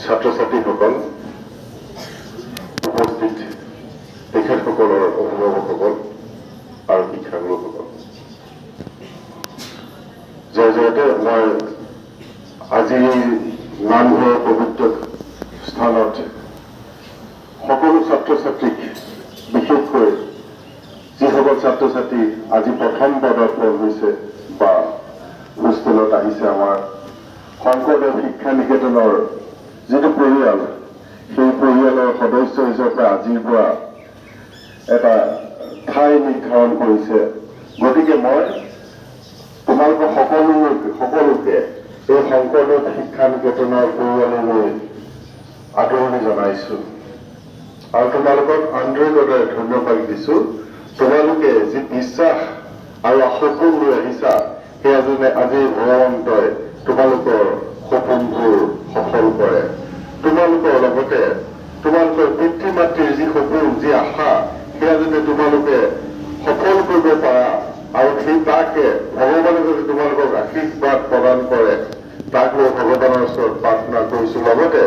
ছাত্ৰ-ছাত্ৰীসকল, উপস্থিত তেখেতসকলৰ অভিভাৱকসকল আৰু শিক্ষাগুৰুসকল, জয়তে মই আজি নামঘৰৰ পবিত্ৰ স্থানত সকলো ছাত্ৰ-ছাত্ৰীক, বিশেষকৈ যিসকল ছাত্ৰ-ছাত্ৰী আজি প্ৰথম পদাৰ্পণ হৈছে বা হোষ্টেলত আহিছে, আমাৰ শংকৰদেৱ শিক্ষা নিকেতনৰ যিটো পৰিয়াল, সেই পৰিয়ালৰ সদস্য হিচাপে আজিৰ পৰা এটা ঠাই নিৰ্ধাৰণ কৰিছে। গতিকে মই তোমালোকৰ সকলোকে এই শংকৰদেৱ শিক্ষা নিকেতনৰ পৰিয়াললৈ আদৰণি জনাইছো আৰু তোমালোকক আন্তৰিকতাৰে ধন্যবাদ দিছো। তোমালোকে যি বিশ্বাস আৰু সপোন লৈ আহিছা, সেয়া যেনে আজি ভগৱন্তই তোমালোকৰ সপোনবোৰ সফল কৰে। তোমালোকৰ লগতে তোমালোকৰ পিতৃ মাতৃৰ যি সপোন, যি আশা, সেয়া যাতে তোমালোকে সফল কৰিব পাৰা আৰু সেই তাকে ভগৱানে যদি তোমালোকক আশীৰ্বাদ প্ৰদান কৰে, তাক লৈ ভগৱানৰ ওচৰত প্ৰাৰ্থনা কৰিছো। লগতে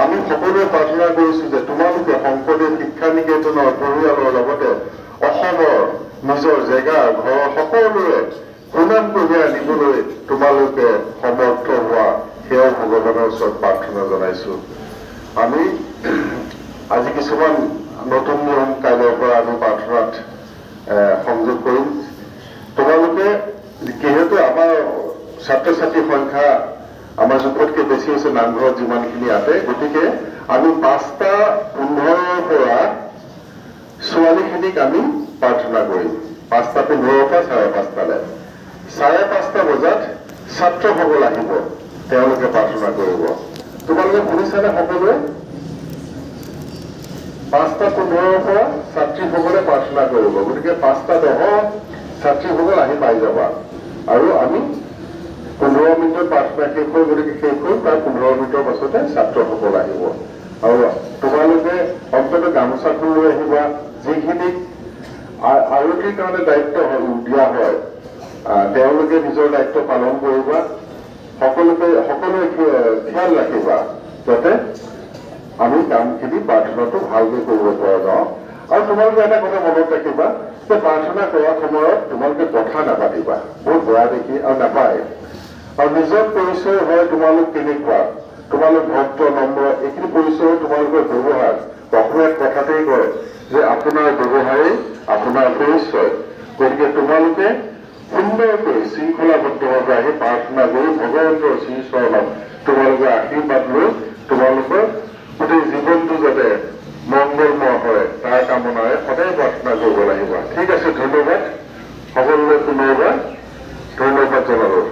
আমি সকলোৱে প্ৰাৰ্থনা কৰিছো যে তোমালোকে শংকৰদেৱ শিক্ষা নিকেতনৰ পৰিয়ালৰ লগতে অসমৰ নিজৰ জেগা ঘৰৰ সকলোৰে সুনাম কঢ়িয়াই আনিবলৈ তোমালোকে সমৰ্থ হোৱা, সেয়াও ভগৱানৰ ওচৰত প্ৰাৰ্থনা জনাইছো। আমি আজি কিছুমান নতুন নিয়ম কাইলৈৰ পৰা আমি প্ৰাৰ্থনাত সংযোগ কৰিম। তোমালোকে যিহেতু আমাৰ ছাত্ৰ-ছাত্ৰীৰ সংখ্যা আমাৰ জোখতকৈ বেছি হৈছে নামঘৰত যিমানখিনি আছে, গতিকে আমি 5:15 পৰা ছোৱালীখিনিক আমি প্ৰাৰ্থনা কৰিম। 5:15 পৰা 5:30লৈ 5:30 বজাত ছাত্ৰসকল আহিব, তেওঁলোকে প্ৰাৰ্থনা কৰিব। তোমালোকে শুনিছানে সকলোৱে? 5:15 পৰা ছাত্ৰীসকলে প্ৰাৰ্থনা কৰিব। গতিকে 5:10 ছাত্ৰীসকল আহি পাই যাবা আৰু আমি 15 মিনিটত প্ৰাৰ্থনা শেষ হৈ, গতিকে শেষ হৈ প্ৰায় 15 মিনিটৰ পাছতে ছাত্ৰসকল আহিব। আৰু তোমালোকে অন্ততঃ গামোচাখন লৈ আহিবা। যিখিনিক আৰতিৰ কাৰণে দায়িত্ব দিয়া হয়, তেওঁলোকে নিজৰ দায়িত্ব পালন কৰিবা। সকলোৱে খিয়াল ৰাখিবা যাতে আমি কামখিনি প্ৰাৰ্থনাটো ভালকৈ কৰিব পৰা যাওঁ। আৰু তোমালোকে এটা কথা মনত ৰাখিবা যে প্ৰাৰ্থনা কৰাৰ সময়ত তোমালোকে কথা নাপাতিবা, বহুত বেয়া দেখি আৰু নাপায়। আৰু নিজৰ পৰিচয় হয় তোমালোক কেনেকুৱা, তোমালোক ভক্ত নম্ৰ, এইখিনি পৰিচয় তোমালোকৰ ব্যৱহাৰ। অসমীয়াত কথাতেই কয় যে আপোনাৰ ব্যৱহাৰেই আপোনাৰ পৰিচয়। গতিকে তোমালোকে সুন্দৰকৈ শৃংখলাবদ্ধভাৱে আহি প্ৰাৰ্থনা কৰি ভগৱন্তৰ শ্ৰীচৰণত তোমালোকে আশীৰ্বাদ লৈ তোমালোকৰ গোটেই জীৱনটো যাতে মংগলময় হয়, তাৰ কামনাৰে সদায় প্ৰাৰ্থনা কৰিব লাগিব। ঠিক আছে, ধন্যবাদ। সকলোলৈ পুনৰবাৰ ধন্যবাদ জনালোঁ।